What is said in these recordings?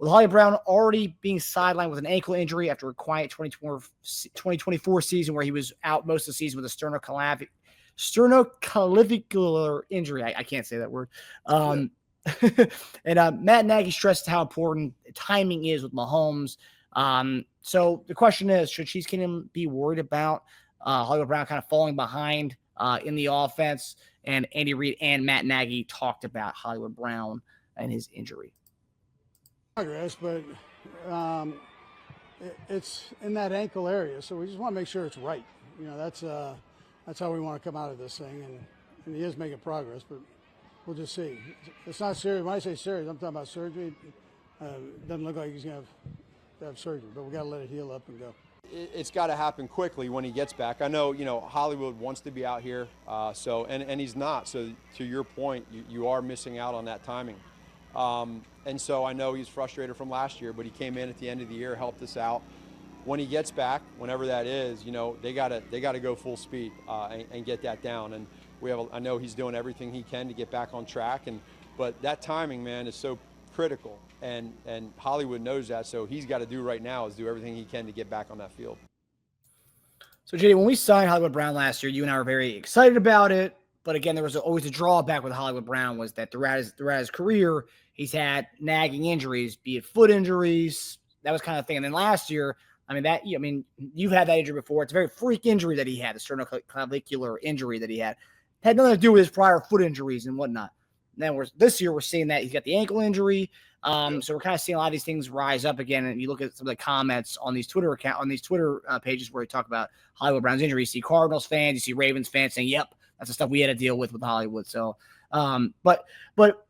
With Hollywood Brown already being sidelined with an ankle injury after a quiet 2024 season where he was out most of the season with a sternoclavicular injury. I can't say that word. And Matt Nagy stressed how important timing is with Mahomes. So the question is, should Chiefs Kingdom be worried about Hollywood Brown kind of falling behind in the offense? And Andy Reid and Matt Nagy talked about Hollywood Brown and his injury. Progress, but it's in that ankle area, so we just want to make sure it's right. You know, that's how we want to come out of this thing, and he is making progress, but we'll just see. It's not serious. When I say serious, I'm talking about surgery. It doesn't look like he's going to have surgery, but we got to let it heal up and go. It's got to happen quickly when he gets back. I know, Hollywood wants to be out here, and he's not. So to your point, you are missing out on that timing. And so I know he's frustrated from last year, but he came in at the end of the year, helped us out. When he gets back, whenever that is, they gotta go full speed and get that down. And I know he's doing everything he can to get back on track. But that timing, man, is so critical. And Hollywood knows that, so he's got to do right now is do everything he can to get back on that field. So, JD, when we signed Hollywood Brown last year, you and I were very excited about it. But again, there was always a drawback with Hollywood Brown was that throughout his career, he's had nagging injuries, be it foot injuries, that was kind of thing. And then last year, you've had that injury before. It's a very freak injury that he had, the sternoclavicular injury that he had. It had nothing to do with his prior foot injuries and whatnot. And then this year, we're seeing that he's got the ankle injury. So we're kind of seeing a lot of these things rise up again. And you look at some of the comments on these Twitter pages where we talk about Hollywood Brown's injury. You see Cardinals fans, you see Ravens fans saying, "Yep, that's the stuff we had to deal with Hollywood." So, but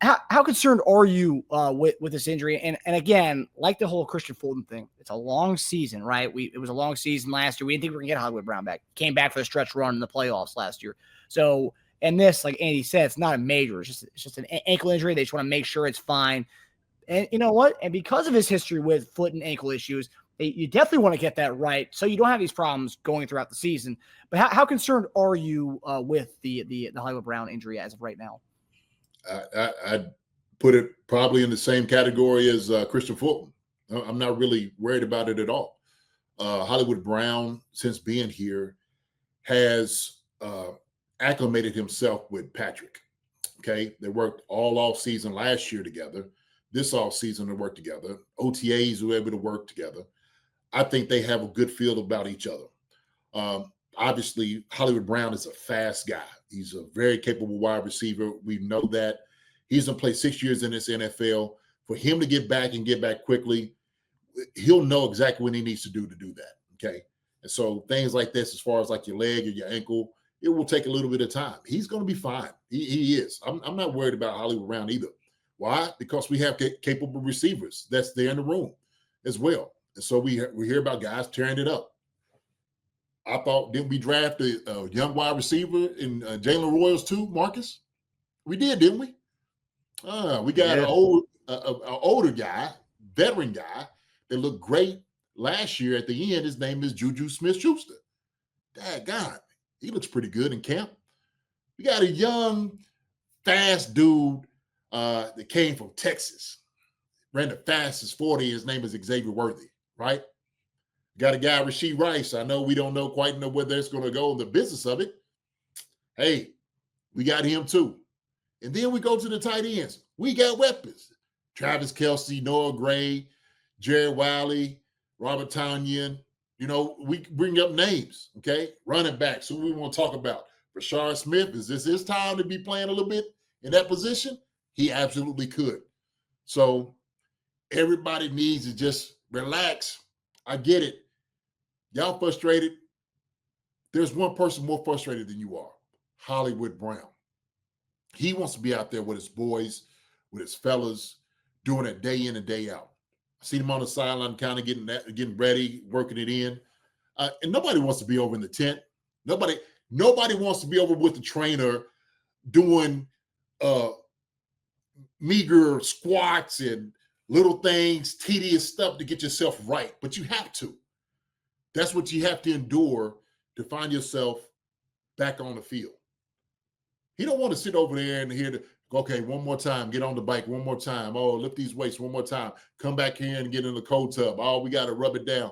how concerned are you with this injury? And again, like the whole Christian Fulton thing, it's a long season, right? It was a long season last year. We didn't think we were gonna get Hollywood Brown back. Came back for the stretch run in the playoffs last year. So, and this, like Andy said, it's not a major. It's just an ankle injury. They just want to make sure it's fine. And you know what? And because of his history with foot and ankle issues, you definitely want to get that right so you don't have these problems going throughout the season. But how concerned are you with the Hollywood Brown injury as of right now? I'd put it probably in the same category as Christian Fulton. I'm not really worried about it at all. Hollywood Brown, since being here, has acclimated himself with Patrick. Okay, they worked all off season last year together. This off season they worked together. OTAs were able to work together. I think they have a good feel about each other. Obviously, Hollywood Brown is a fast guy. He's a very capable wide receiver. We know that. He's going to play 6 years in this NFL. For him to get back and get back quickly, he'll know exactly what he needs to do that, okay? And so things like this, as far as like your leg or your ankle, it will take a little bit of time. He's going to be fine. He is. I'm not worried about Hollywood Brown either. Why? Because we have capable receivers that's there in the room as well. And so we hear about guys tearing it up. I thought, didn't we draft a young wide receiver in Jalen Royals too, Marcus? We did, didn't we? We got an older guy, veteran guy that looked great last year at the end. His name is Juju Smith-Schuster. Daggone, he looks pretty good in camp. We got a young, fast dude that came from Texas. Ran the fastest 40. His name is Xavier Worthy, right? Got a guy, Rashee Rice. I know we don't quite know where that's going to go in the business of it. Hey, we got him too. And then we go to the tight ends. We got weapons. Travis Kelce, Noah Gray, Jared Wiley, Robert Tonyan. We bring up names, okay? Running backs, who we want to talk about. Rashard Smith, is this his time to be playing a little bit in that position? He absolutely could. So everybody needs to just relax. I get it. Y'all frustrated. There's one person more frustrated than you are, Hollywood Brown. He wants to be out there with his boys, with his fellas, doing it day in and day out. I see him on the sideline kind of getting ready, working it in. And nobody wants to be over in the tent. Nobody wants to be over with the trainer doing meager squats and little things, tedious stuff to get yourself right. But you have to. That's what you have to endure to find yourself back on the field. He don't want to sit over there and hear Okay, one more time. Get on the bike one more time. Oh, lift these weights one more time. Come back here and get in the cold tub. Oh, we got to rub it down.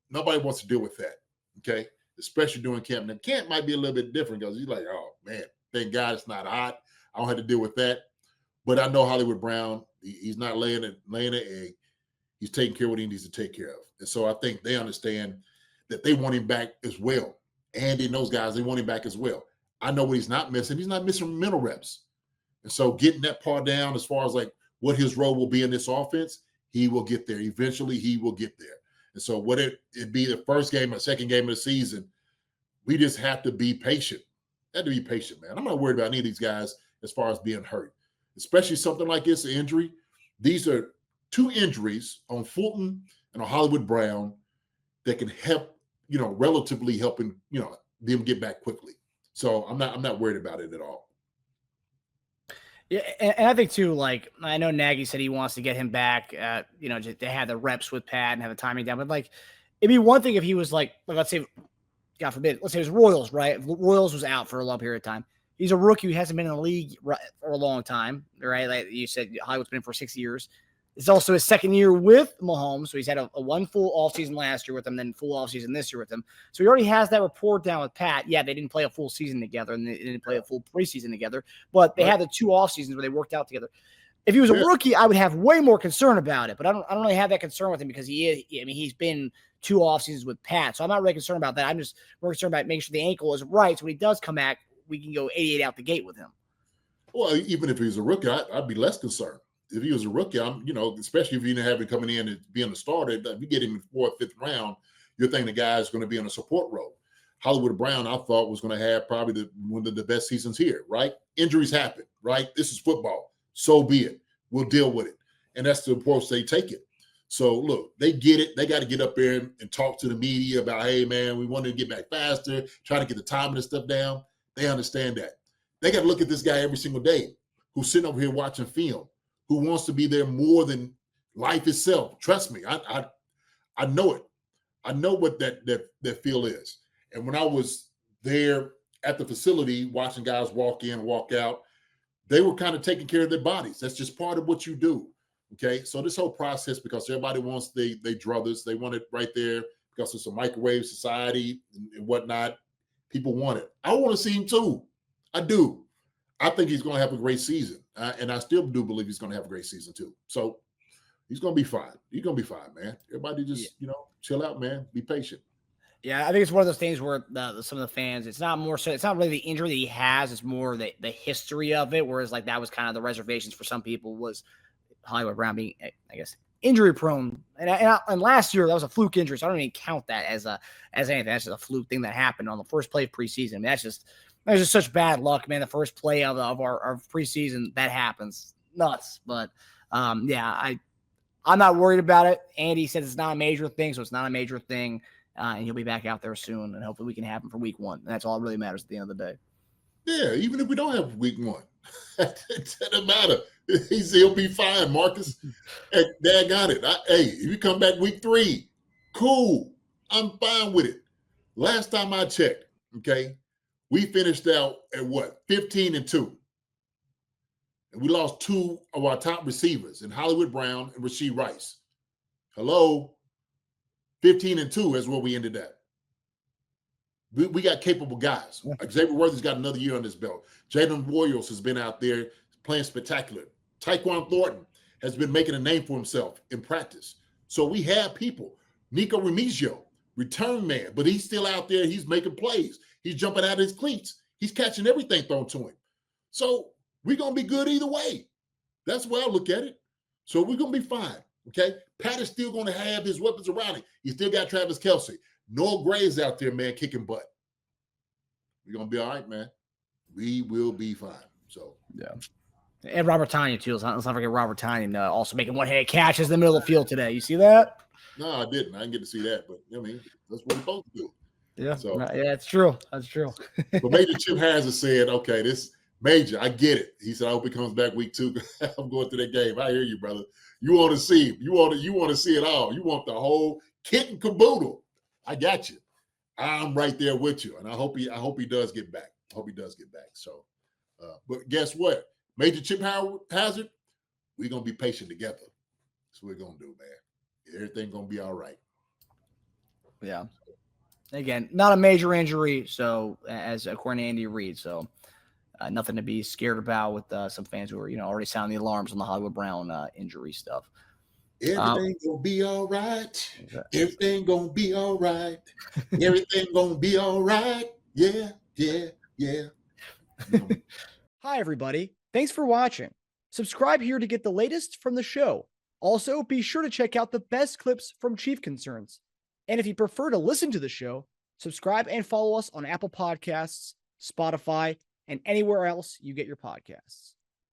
Nobody wants to deal with that, okay? Especially during camp. Now, camp might be a little bit different because you're like, oh, man, thank God it's not hot. I don't have to deal with that. But I know Hollywood Brown, he's not laying an egg. He's taking care of what he needs to take care of. And so I think they understand that they want him back as well. Andy and those guys, they want him back as well. I know what he's not missing. He's not missing mental reps. And so getting that part down as far as like what his role will be in this offense, he will get there. Eventually, he will get there. And so what it be the first game or second game of the season, we just have to be patient. Have to be patient, man. I'm not worried about any of these guys as far as being hurt, especially something like this, an injury. These are two injuries on Fulton and on Hollywood Brown that can help, relatively helping, them get back quickly. So I'm not worried about it at all. Yeah, and I think too, like, I know Nagy said he wants to get him back, just to have the reps with Pat and have the timing down. But like, it'd be one thing if he was like let's say, God forbid, let's say it was Royals, right? If Royals was out for a long period of time. He's a rookie who hasn't been in the league for a long time, right? Like you said, Hollywood's been in for 6 years. It's also his second year with Mahomes, so he's had a one full offseason last year with him, then full offseason this year with him. So he already has that rapport down with Pat. Yeah, they didn't play a full season together, and they didn't play a full preseason together, but they had the 2 off seasons where they worked out together. If he was a rookie, I would have way more concern about it, but I don't really have that concern with him because he's been 2 off seasons with Pat, so I'm not really concerned about that. I'm just more concerned about making sure the ankle is right, so when he does come back, we can go 88 out the gate with him. Well, even if he was a rookie, I'd be less concerned. If he was a rookie, especially if you didn't have him coming in and being a starter, if you get him in 4th, 5th round, you're thinking the guy is going to be on a support role. Hollywood Brown, I thought, was going to have probably one of the best seasons here, right? Injuries happen, right? This is football. So be it. We'll deal with it. And that's the approach they take it. So, look, they get it. They got to get up there and talk to the media about, hey, man, we wanted to get back faster, try to get the timing and stuff down. They understand that. They got to look at this guy every single day who's sitting over here watching film, who wants to be there more than life itself. Trust me, I know it. I know what that feel is. And when I was there at the facility watching guys walk in, walk out, they were kind of taking care of their bodies. That's just part of what you do. Okay. So this whole process, because everybody wants they druthers, they want it right there because it's a microwave society and whatnot. People want it. I want to see him too. I do. I think he's going to have a great season. And I still do believe he's going to have a great season too. So he's going to be fine. He's going to be fine, man. Everybody just, chill out, man. Be patient. Yeah, I think it's one of those things where some of the fans, it's not really the injury that he has, it's more the history of it, whereas like that was kind of the reservations for some people was Hollywood Brown being, I guess, injury prone. And last year that was a fluke injury, so I don't even count that as anything. That's just a fluke thing that happened on the first play of preseason. I mean, that's just such bad luck, man. The first play of our preseason, that happens. Nuts. But I'm not worried about it. Andy said it's not a major thing, so it's not a major thing. And he'll be back out there soon, and hopefully we can have him for week 1. And that's all that really matters at the end of the day. Yeah, even if we don't have week 1, it doesn't matter. He'll be fine, Marcus. Hey, Dad got it. If you come back week 3, cool. I'm fine with it. Last time I checked, okay, we finished out at 15-2. And we lost 2 of our top receivers in Hollywood Brown and Rashee Rice. Hello? 15-2 is where we ended at. We got capable guys. Xavier Worthy's got another year on his belt. Jalen Warriors has been out there playing spectacular. Tyquan Thornton has been making a name for himself in practice. So we have people. Nico Remigio, return man, but he's still out there. He's making plays. He's jumping out of his cleats. He's catching everything thrown to him. So we're going to be good either way. That's the way I look at it. So we're going to be fine. Okay, Pat is still going to have his weapons around him. He still got Travis Kelce. Noah Gray's out there, man, kicking butt. We're going to be all right, man. We will be fine. So, yeah. And Robert Tonyan, too. Let's not forget Robert Tonyan also making one-handed catches in the middle of the field today. You see that? No, I didn't. I didn't get to see that. But, that's what we're supposed to do. Yeah, so, yeah, it's true. That's true. But Major Chip Harris has said, okay, this Major, I get it. He said, I hope he comes back week 2. I'm going to that game. I hear you, brother. You want to see him. You want to see it all. You want the whole kit and caboodle. I got you. I'm right there with you. And I hope he does get back. I hope he does get back. So, but guess what? major chip hazard, we're going to be patient together. That's what we're going to do, man. Everything's going to be all right. Yeah. Again, not a major injury, so as according to Andy Reid, so nothing to be scared about with some fans who are, already sounding the alarms on the Hollywood Brown injury stuff. Everything gonna be all right. Everything gonna be all right. Everything gonna be all right. Yeah, yeah, yeah. Hi, everybody. Thanks for watching. Subscribe here to get the latest from the show. Also, be sure to check out the best clips from Chief Concerns. And if you prefer to listen to the show, subscribe and follow us on Apple Podcasts, Spotify, and anywhere else you get your podcasts.